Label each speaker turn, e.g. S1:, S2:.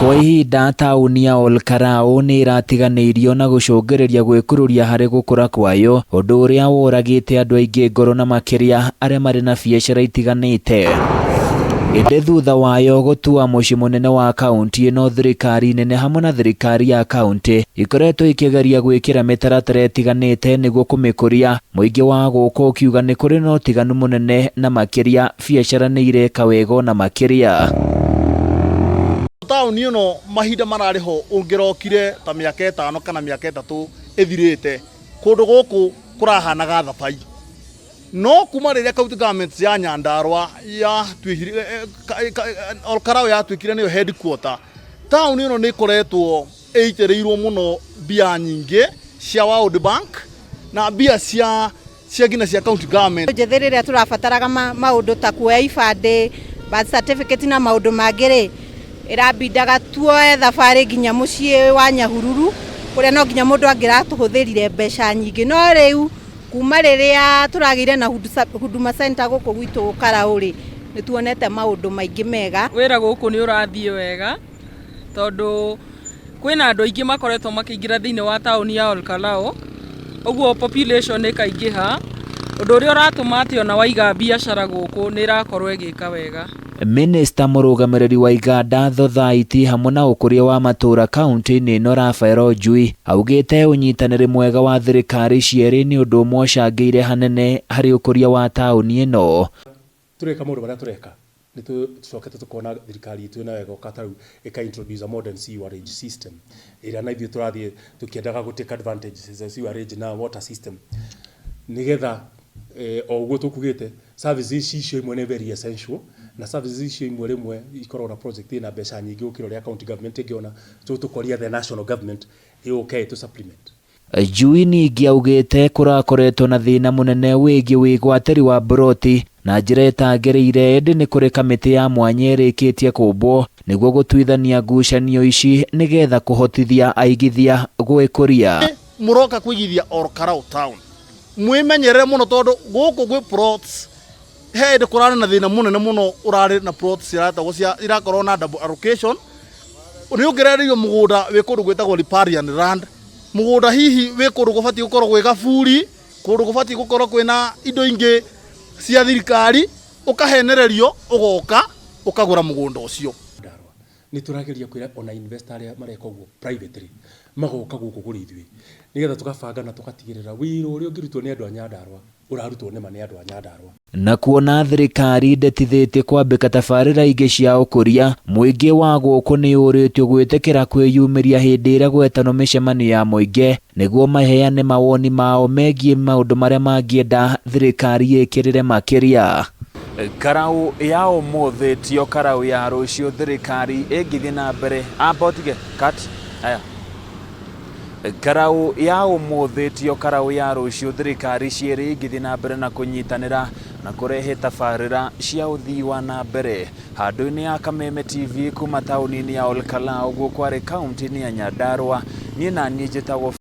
S1: Kwa ihinda taũni ya Olkalau nĩ ĩratiganĩirio na gũcũngĩrĩria gwĩkururia harĩ gũkũra kwayo, ũndũ ũrĩa woragĩte andũ aingĩ ngoro na makĩria arĩa marĩ na biacara itiganĩte. Ĩndĩ thutha wayo gũtua mũciĩ mũnene wa kaunti ĩno, thirikari nene hamwe na thirikari ya kaunti ikoretwo ikĩgeria gwĩkĩra mĩtaratara ĩtiganĩte nĩguo kũmĩkũria, mũingĩ wa gũkũ ũkiuga nĩ kũrĩ na ũtiganu mũnene na makĩria biacara nĩ ireka wega na makĩria.
S2: Taũni ĩno mahinda mararĩ ho ũngĩrokire ta mĩaka 5 kana mĩaka 3 ĩthirĩte, kũndũ gũkũ kũrahanaga thabai. No kuma rĩrĩa county government ya Nyandarua ya Olkalau yatuĩkire nĩyo headquarter, taũni ĩno nĩ ĩkoretwo ĩitĩrĩirwo mũno mbia nyingĩ cia World Bank na mbia cia ngina cia county government.
S3: Njethĩ rĩrĩa tũrabataraga maũndũ ta kuoya ibandĩ, birth certificate na maũndũ mangĩ-rĩ, ĩrabindaga tuoe thabarĩ nginya mũciĩ wa Nyahururu, kũrĩa no nginya mũndũ angĩratũhũthĩrire mbeca nyingĩ. No rĩu kuma rĩrĩa tũragĩire na Huduma Center gũkũ gwitũ Olkalau-rĩ, nĩ tuonete maũndũ maingĩ mega.
S4: Wĩra gũkũ nĩ ũrathiĩ wega tondũ kwĩna andũ aingĩ makoretwo makĩingĩra thĩinĩ wa taũni ya Olkalau, ũguo population ĩkaingĩha, ũndũ ũrĩa ũratũma atĩ ona waiga biacara gũkũ nĩ ĩrakorwo ĩgĩka wega. Minista
S1: mũrũgamĩrĩri wa iganda Thothaiti hamwe na ũkũria wa matũra kaunti-inĩ ĩno Raphael Ojui augĩte ũnyitanĩri mwega wa thirikari cierĩ nĩ ũndũ ũmwe ũcangĩire hanene harĩ ũkũria wa taũni ĩno.
S5: Tureka maũndũ marĩa tureka nĩ tũcokete tũkona thirikari itũ ĩna wega ũka tarĩu ĩka-introduce a modern sewerage system ĩrĩa na ithuĩ tũrathiĩ tũkĩendaga gũtake advantage cia sewerage na water system, nĩgetha o ũguo tũkugĩte services icio imwe nĩ very essential, na services icio imwe rĩmwe ikoragwo na project ĩna mbeca nyingĩ gũkĩra ũrĩa county government ĩngĩona, tũkũria the national government ĩũke to supplement.
S1: Jui ningĩ augĩte kũrakoretwo na thĩna mũnene wĩgiĩ wĩgwatĩri wa buroti na njĩra ĩtagĩrĩire, ĩndĩ nĩ kũrĩ kamĩtĩ ya mwanya ĩrĩkĩtie kũmbwo nĩguo gũtuithania ngucanio ici nĩgetha kũhotithia aigithia gwĩkũria.
S2: Mũroka kũigithia Olkalau town, mwĩmenyerere mũno tondũ gũkũ gwĩ plots hĩndĩ kũrarĩ na thĩna mũnene mũno, ũrarĩ na plots irakorwo na double allocation. Nĩ ũngĩrererio mũgũnda wĩ kũndũ gwĩtagwo riparian land, mũgũnda hihi wĩ kũndũ gũbatiĩ gũkorwo gwĩ gaburi, kũndũ gũbatiĩ gũkorwo kwĩna indo ingĩ cia thirikari, ũkahenererio ũgoka ũkagũra mũgũnda ũcio.
S5: Nĩ tũrageria kwĩra ona investor arĩa mareka ũguo privately magoka gũkũ kũrĩ ithuĩ, nĩgetha tũgabanga na tũgatigĩrĩra wĩra ũrĩa ũngĩrutwo nĩ andũ a Nyandarua ũrarutwo nĩ andũ a Nyandarua.
S1: Na kuona thirikari ndetithĩtie kwambĩka tabarĩra ingĩ cia ũkũria, mũingĩ wa gũkũ nĩ ũrĩtio gwĩtĩkĩra kwĩyumĩria hĩndĩ ĩrĩa gwetanwo mĩcemanio ya mũingĩ nĩguo maheane mawoni mao megiĩ maũndũ marĩa mangĩenda thirikari ĩkĩrĩre makĩria. Karau ya ũmũthĩ tio karau ya rũciũ, thirikari ĩngĩthiĩ na mbere ambotige cut aya. Karau ya ũmũthĩ tio karau ya rũciũ, thirikari cierĩ ĩngĩthiĩ na mbere na kũnyitanĩra na kũrehe tabarĩra cia ũthii wa na mbere. Handũ-inĩ ya Kameme TV kuma taũni-inĩ ya Olkalau gũkũ arĩ kaunti-inĩ ya Nyandarua, niĩ na niĩ njĩtagwo